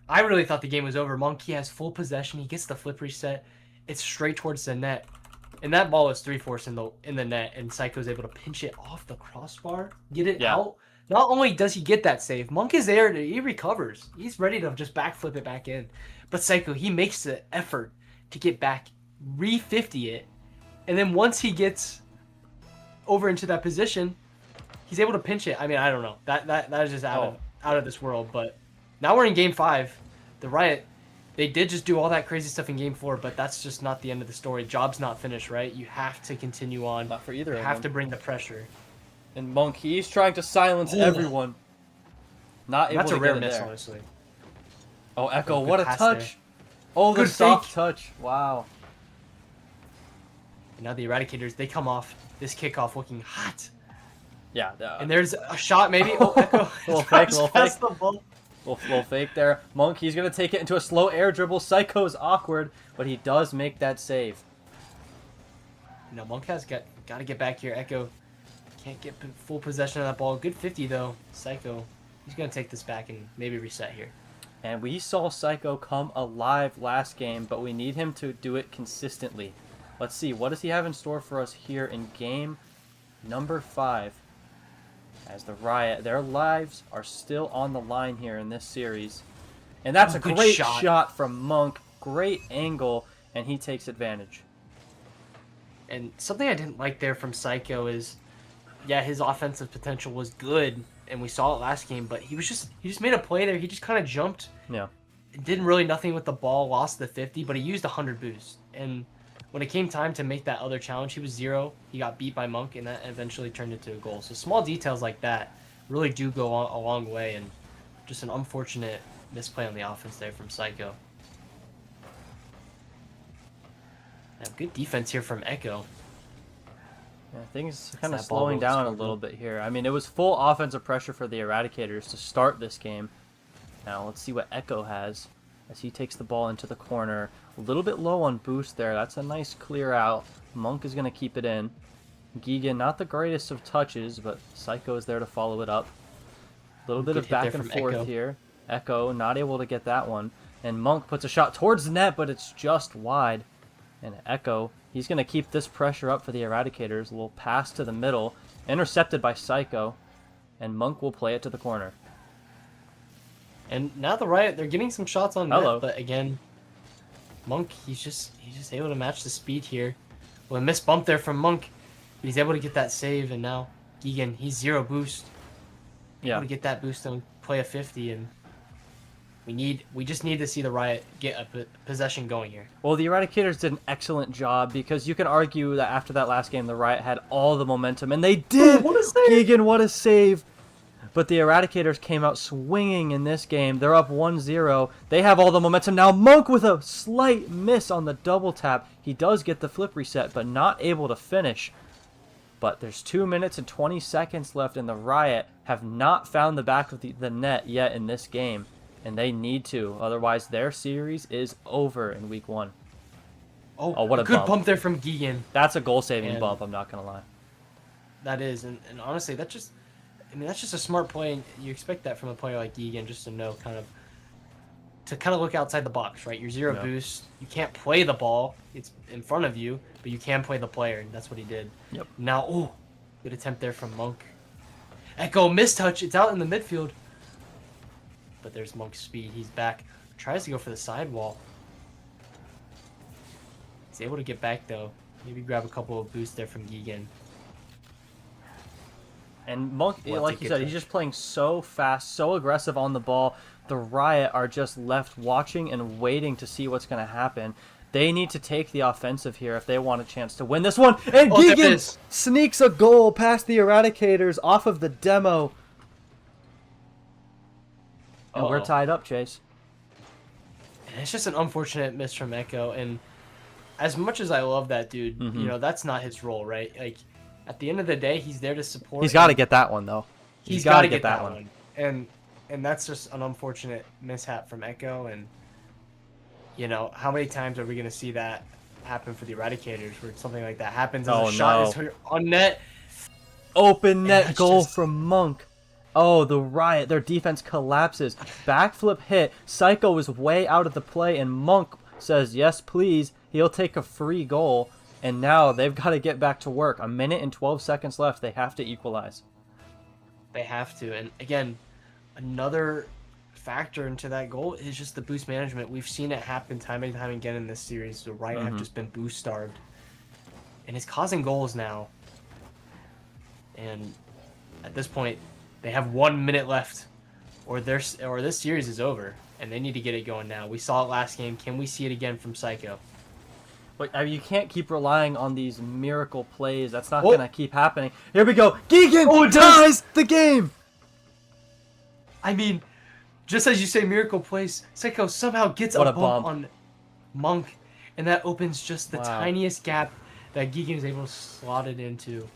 I really thought the game was over. Monk, he has full possession. He gets the flip reset. It's straight towards the net. And that ball is 3/4 in the net, and Psycho's able to pinch it off the crossbar, get it out. Not only does he get that save, Monk is there, he recovers. He's ready to just backflip it back in. But Psycho, he makes the effort to get back, re-50 it, and then once he gets over into that position, he's able to pinch it. I mean, I don't know. That is just out of this world. But now we're in Game 5. The Riot, they did just do all that crazy stuff in Game 4, but that's just not the end of the story. Job's not finished, right? You have to continue on. Not for either of them. You have to bring the pressure. And Monk, he's trying to silence everyone. Not able That's to a rare get it miss, there. honestly. Oh, Echo, Good what a pass touch. there. Oh, the Good soft fake. touch. Wow. And now the Eradicators, they come off this kickoff looking hot. Yeah. And there's a shot, maybe. Oh, Echo. Little fake, little past fake. the ball. Little fake there. Monk, he's going to take it into a slow air dribble. Psycho's awkward, but he does make that save. No, Monk has got to get back here. Echo can't get full possession of that ball. Good 50, though. Psycho, he's going to take this back and maybe reset here. And we saw Psycho come alive last game, but we need him to do it consistently. Let's see, what does he have in store for us here in game number 5? As the Riot, their lives are still on the line here in this series. And that's a great shot from Monk. Great angle, and he takes advantage. And something I didn't like there from Psycho is, yeah, his offensive potential was good, and we saw it last game, but he just made a play there. He just kind of jumped. Yeah. Didn't really nothing with the ball, lost the 50, but he used 100 boost. And when it came time to make that other challenge, he was 0. He got beat by Monk, and that eventually turned into a goal. So small details like that really do go a long way, and just an unfortunate misplay on the offense there from Psycho. And good defense here from Echo. Yeah, things kind of slowing down a little bit here. I mean, it was full offensive pressure for the Eradicators to start this game. Now, let's see what Echo has as he takes the ball into the corner. A little bit low on boost there. That's a nice clear out. Monk is going to keep it in. Gigan, not the greatest of touches, but Psycho is there to follow it up. A little bit of back and forth here. Echo not able to get that one. And Monk puts a shot towards the net, but it's just wide. And Echo, he's going to keep this pressure up for the Eradicators. A little pass to the middle. Intercepted by Psycho. And Monk will play it to the corner. And now the Riot, they're getting some shots on net, but again, Monk, he's just able to match the speed here. Well, a missed bump there from Monk, but he's able to get that save, and now Gigan, he's 0 boost. Yeah. Able to get that boost and play a 50, and we just need to see the Riot get a possession going here. Well, the Eradicators did an excellent job, because you can argue that after that last game, the Riot had all the momentum, and they did! Oh, what a save! Gigan, what a save! But the Eradicators came out swinging in this game. They're up 1-0. They have all the momentum. Now Monk with a slight miss on the double tap. He does get the flip reset, but not able to finish. But there's 2 minutes and 20 seconds left, and the Riot have not found the back of the net yet in this game. And they need to. Otherwise, their series is over in week 1. Oh, what a good bump. bump there from Gigan. That's a goal-saving bump, I'm not going to lie. That is, and honestly, that's just a smart play, and you expect that from a player like Gigan, just to know to look outside the box, right? You're 0 boost. You can't play the ball. It's in front of you, but you can play the player, and that's what he did. Yep. Now, good attempt there from Monk. Echo, mistouch. It's out in the midfield. But there's Monk's speed. He's back. Tries to go for the sidewall. He's able to get back, though. Maybe grab a couple of boosts there from Gigan. And Monk, like you said, he's just playing so fast, so aggressive on the ball. The Riot are just left watching and waiting to see what's going to happen. They need to take the offensive here if they want a chance to win this one. And Gigan sneaks a goal past the Eradicators off of the demo. And we're tied up, Chase. And it's just an unfortunate miss from Echo. And as much as I love that dude, that's not his role, right? Like, at the end of the day, he's there to support. He's got to get that one, though. He's got to get that one. And that's just an unfortunate mishap from Echo. And, how many times are we going to see that happen for the Eradicators where something like that happens as a shot is on net? Open net goal from Monk. Oh, the Riot. Their defense collapses. Backflip hit. Psycho is way out of the play, and Monk says, yes, please. He'll take a free goal. And now they've got to get back to work. 1 minute and 12 seconds left. They have to equalize. They have to. And again, another factor into that goal is just the boost management. We've seen it happen time and time again in this series. The Riot have just been boost starved. And it's causing goals now. And at this point, they have 1 minute left, or this series is over, and they need to get it going now. We saw it last game. Can we see it again from Psycho? But you can't keep relying on these miracle plays. That's not going to keep happening. Here we go. Geegan ties the game. I mean, just as you say miracle plays, Psycho somehow gets a bump on Monk, and that opens just the tiniest gap that Geegan is able to slot it into.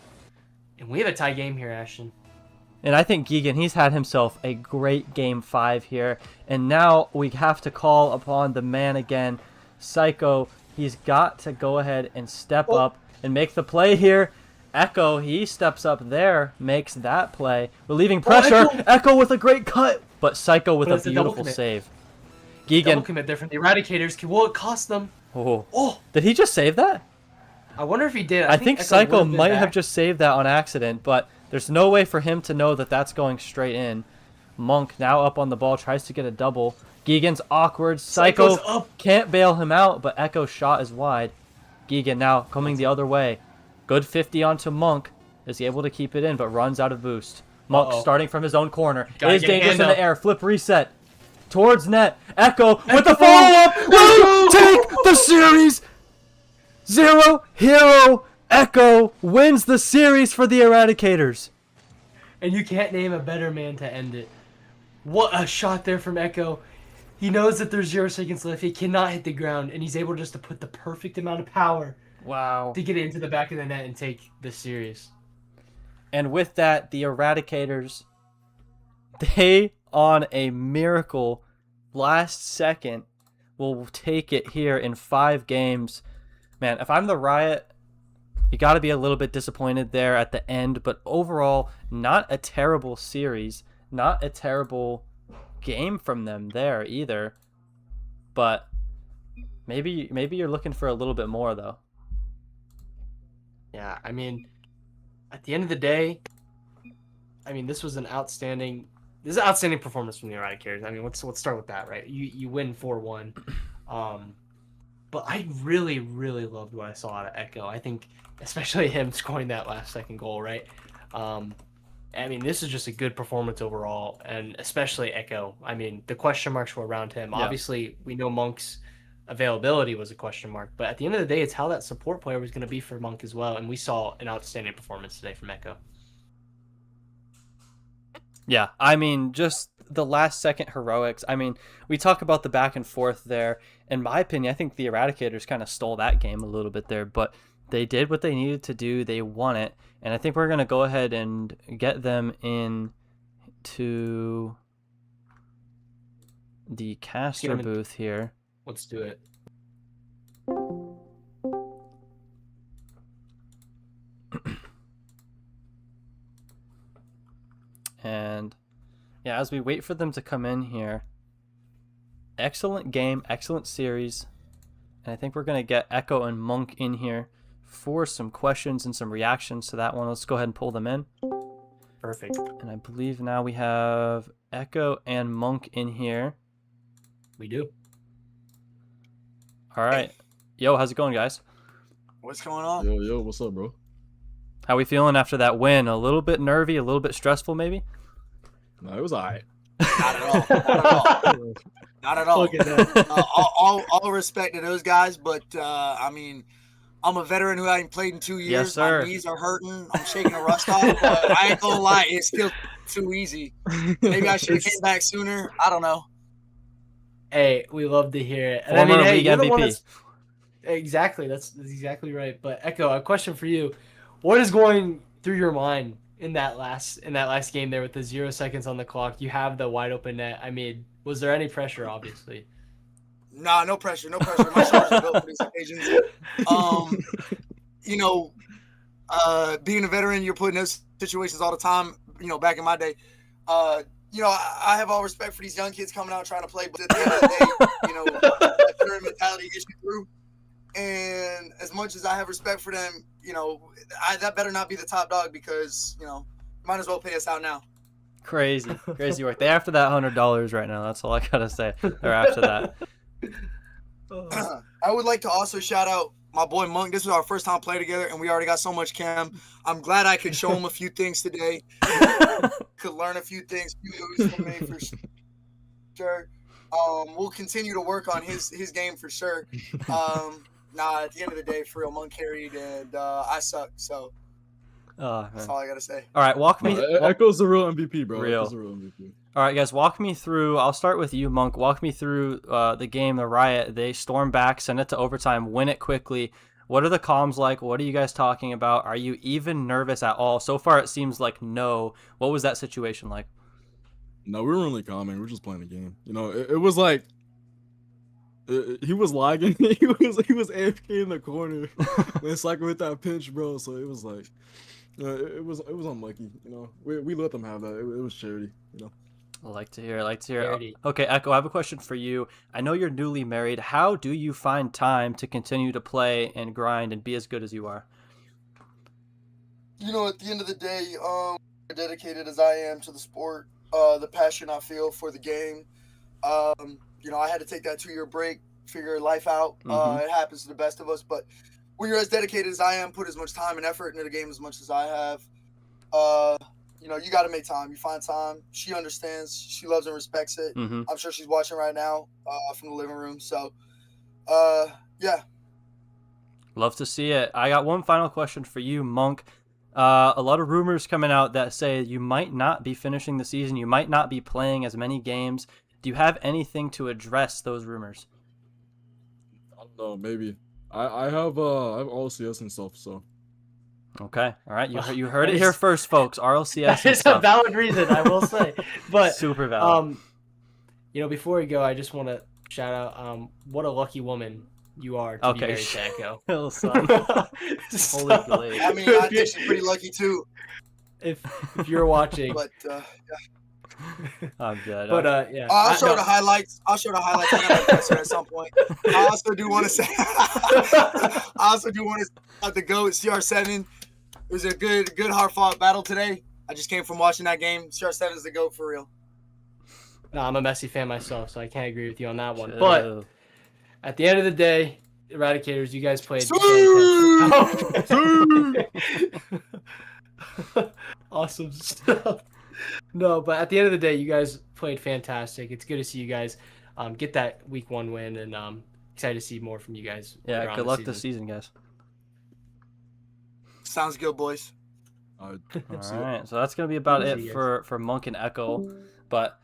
And we have a tie game here, Ashton. And I think Geegan, he's had himself a great Game 5 here. And now we have to call upon the man again, Psycho. He's got to go ahead and step up and make the play here. Echo, he steps up there, makes that play, relieving pressure. Echo with a great cut, but Psycho with a beautiful save. Geegan. Double commit there from the Eradicators. Will it cost them? Oh. Did he just save that? I wonder if he did. I think Psycho might have just saved that on accident, but there's no way for him to know that that's going straight in. Monk now up on the ball, tries to get a double. Geegan's awkward. Psycho can't bail him out, but Echo's shot is wide. Geegan now coming the other way. Good 50 onto Monk. Is he able to keep it in, but runs out of boost. Monk starting from his own corner. Is dangerous in the air. Flip reset. Towards net. Echo with the follow-up. Will take the series. 0-0. Echo wins the series for the Eradicators. And you can't name a better man to end it. What a shot there from Echo. He knows that there's 0 seconds left. He cannot hit the ground, and he's able just to put the perfect amount of power to get it into the back of the net and take this series. And with that, the Eradicators, they, on a miracle, last second, will take it here in 5 games. Man, if I'm the Riot, you got to be a little bit disappointed there at the end, but overall, not a terrible series, not a terrible game from them there either. But maybe you're looking for a little bit more though. Yeah, I mean, at the end of the day, this was an outstanding performance from the Eradicators. I mean, let's start with that, right? You win 4-1. But I really, really loved what I saw out of Echo. I think especially him scoring that last second goal, right? This is just a good performance overall, and especially Echo. The question marks were around him. Yeah. Obviously, we know Monk's availability was a question mark, but at the end of the day, it's how that support player was going to be for Monk as well, and we saw an outstanding performance today from Echo. Yeah, just the last second heroics. We talk about the back and forth there. In my opinion, I think the Eradicators kind of stole that game a little bit there, but they did what they needed to do. They won it. And I think we're going to go ahead and get them into the caster booth here. Let's do it. And yeah, as we wait for them to come in here, excellent game, excellent series. And I think we're going to get Echo and Monk in here for some questions and some reactions to that one. Let's go ahead and pull them in. Perfect. And I believe now we have Echo and Monk in here. We do. All right. Yo, how's it going, guys? What's going on? Yo, what's up, bro? How we feeling after that win? A little bit nervy, a little bit stressful, maybe? No, it was all right. Not at all. Not at all. All respect to those guys, but I'm a veteran who hadn't played in 2 years. Yes, sir. My knees are hurting. I'm shaking the rust off. But I ain't gonna lie, it's still too easy. Maybe I should have came back sooner. I don't know. Hey, we love to hear it. And Former hey, league you're the one MVP. exactly. That's exactly right. But Echo, a question for you: what is going through your mind in that last game there with the 0 seconds on the clock? You have the wide open net. I mean, was there any pressure? Obviously. Nah, no pressure, no pressure. My shoulders are built for these occasions. You know, being a veteran, you're put in those situations all the time. You know, back in my day, you know, I have all respect for these young kids coming out trying to play, but at the end of the day, you know, that veteran mentality gets you through. And as much as I have respect for them, you know, that better not be the top dog because, you know, might as well pay us out now. Crazy work. They're after that $100 right now. That's all I gotta say. They're after that. I would like to also shout out my boy Monk. This was our first time playing together, and we already got so much chem. I'm glad I could show him a few things today. Could learn a few things, few moves from me for sure. We'll continue to work on his game for sure. At the end of the day, for real, Monk carried, and I suck. So that's all I gotta say. All right, walk me. Echo's the real MVP, bro. Real. Echo's the real MVP. All right, guys, walk me through. I'll start with you, Monk. Walk me through the game, the Riot. They storm back, send it to overtime, win it quickly. What are the comms like? What are you guys talking about? Are you even nervous at all? So far, it seems like no. What was that situation like? No, we were really calm, man. We were just playing the game. You know, it was like he was lagging. he was AFK in the corner when Cycle hit that pinch, bro. So it was like it was unlucky. You know, we let them have that. It was charity. You know. I like to hear. Okay, Echo, I have a question for you. I know you're newly married. How do you find time to continue to play and grind and be as good as you are? You know, at the end of the day, dedicated as I am to the sport, the passion I feel for the game, you know, I had to take that 2-year break, figure life out. It happens to the best of us, but when you're as dedicated as I am, put as much time and effort into the game as much as I have, you know, you got to make time. You find time. She understands. She loves and respects it. I'm sure she's watching right now from the living room. So, yeah. Love to see it. I got one final question for you, Monk. A lot of rumors coming out that say you might not be finishing the season. You might not be playing as many games. Do you have anything to address those rumors? I don't know. Maybe. I have RLCS and stuff, so. Okay, all right. You heard it here first, folks. RLCS. It's a valid reason, I will say, but super valid. You know, before we go, I just want to shout out what a lucky woman you are to be married to Echo. Holy blade. I mean, I think she's pretty lucky too. If you're watching, but I'm good. But yeah, I'll show the highlights. I gotta address her at some point. I also do want to say, about the GOAT CR7. It was a good hard-fought battle today. I just came from watching that game. CR7 is the GOAT for real. No, I'm a Messi fan myself, so I can't agree with you on that one. But at the end of the day, Eradicators, you guys played. Awesome stuff. No, but at the end of the day, you guys played fantastic. It's good to see you guys get that week 1 win, and excited to see more from you guys. Yeah, good luck this season, guys. Sounds good, boys. All right, so that's gonna be about it for Monk and Echo, but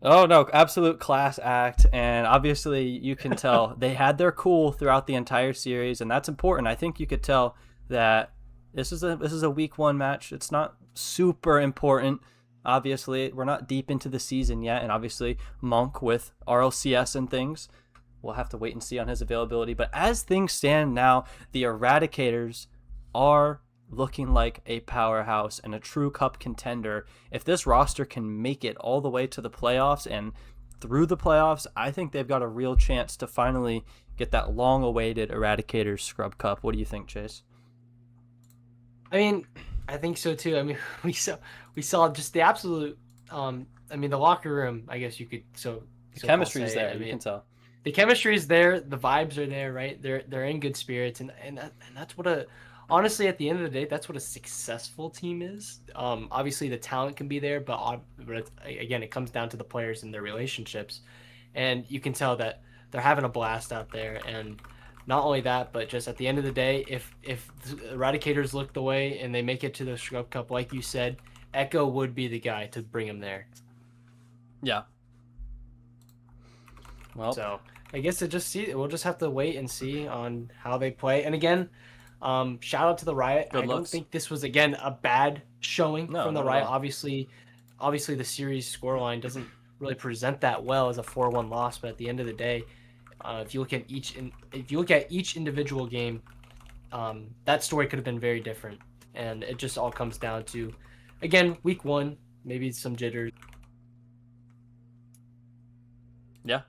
oh no, absolute class act, and obviously you can tell they had their cool throughout the entire series, and that's important. I think you could tell that this is a week 1 match. It's not super important. Obviously, we're not deep into the season yet, and obviously Monk with RLCS and things, we'll have to wait and see on his availability. But as things stand now, the Eradicators are looking like a powerhouse and a true cup contender. If this roster can make it all the way to the playoffs and through the playoffs, I think they've got a real chance to finally get that long-awaited Eradicators Scrub Cup. What do you think, Chase? I mean, I think so too. I mean, we saw just the absolute. I mean, the locker room. I guess you could the chemistry is there. I mean, you can tell. The chemistry is there. The vibes are there. Right? They're in good spirits, and that's what honestly, at the end of the day, that's what a successful team is. Obviously, the talent can be there, but again, it comes down to the players and their relationships. And you can tell that they're having a blast out there. And not only that, but just at the end of the day, if the Eradicators look the way and they make it to the Scrub Cup, like you said, Echo would be the guy to bring them there. Yeah. Well, so I guess we'll just have to wait and see on how they play. And again, shout out to the Riot. I don't think this was again a bad showing from the Riot. Obviously the series scoreline doesn't really present that well as a 4-1 loss, but at the end of the day, if you look at each individual game, that story could have been very different. And it just all comes down to, again, week 1, maybe some jitters. Yeah.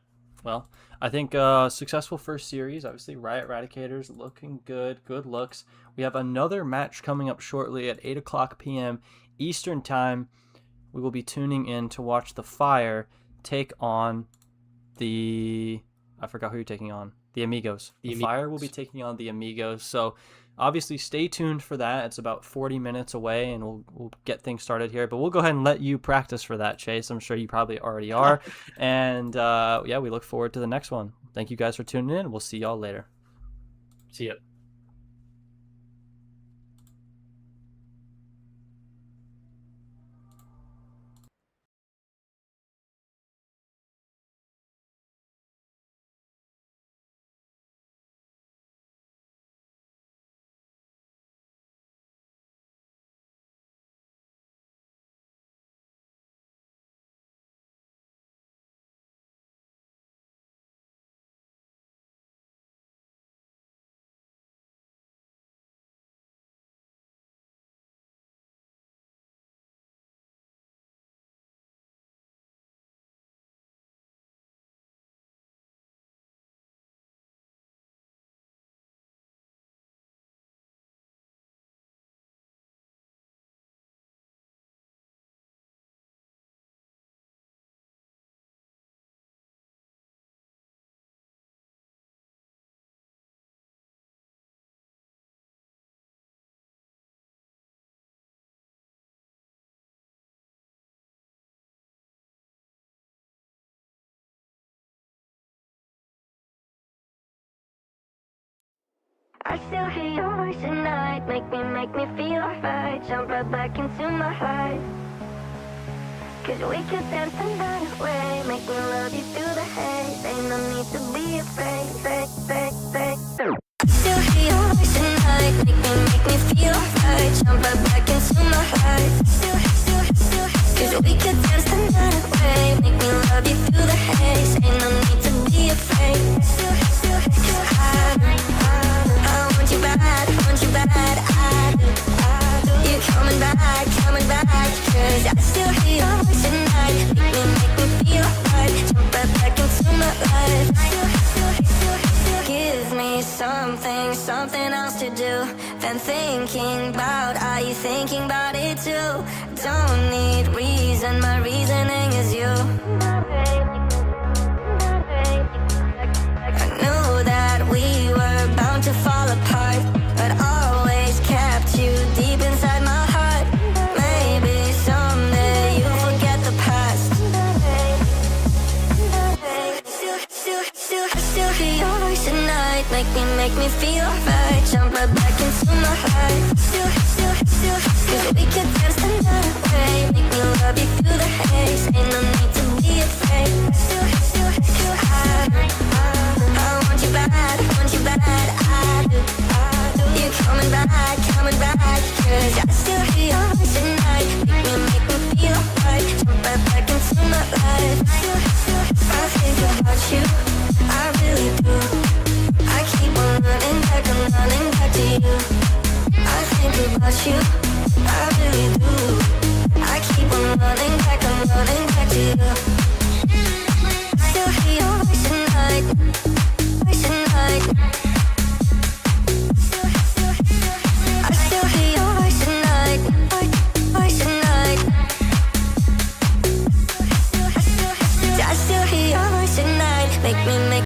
Well, I think successful first series. Obviously, Riot Eradicators looking good. Good looks. We have another match coming up shortly at 8 o'clock p.m. Eastern Time. We will be tuning in to watch the Fire take on the... I forgot who you're taking on. The Amigos. The Fire will be taking on the Amigos. So obviously stay tuned for that. It's about 40 minutes away, and we'll get things started here. But we'll go ahead and let you practice for that, Chase. I'm sure you probably already are. And yeah, we look forward to the next one. Thank you guys for tuning in. We'll see y'all later. See ya. I still hear your voice at night. Make me feel alright. Jump right back into my heart. Cause we could dance the night away. Make me love you through the haze. Ain't no need to be afraid. I still hear your voice at night. Make me feel alright. Jump right back into my heart. Cause we could dance the night away. Make me love you through the haze. Ain't no need to be afraid. I want you bad, I do. You're coming back, cause I still hear your voice at night. Make me feel right, jump right back into my life. Give me something else to do than thinking about, are you thinking about it too? Don't need reason, my reasoning is you. I knew that we were bound to fall apart, but always kept you deep inside my heart. Maybe someday you'll forget the past. Still hear your voice at night. Make me feel right. Jump right back into my heart. Cause we could dance the night away. Make me love you through the haze. Ain't no need to be afraid. I want you bad, I do. You're coming back, cause I still hear your voice at night. Make me feel right, jump right back into my life. I think about you, I really do. I keep on running back, I'm running back to you. I think about you, I really do. I keep on running back, I'm running back to you. Still hear your voice at night, voice at night. I still hear your voice at night, voice at night. I still hear your voice at night. Make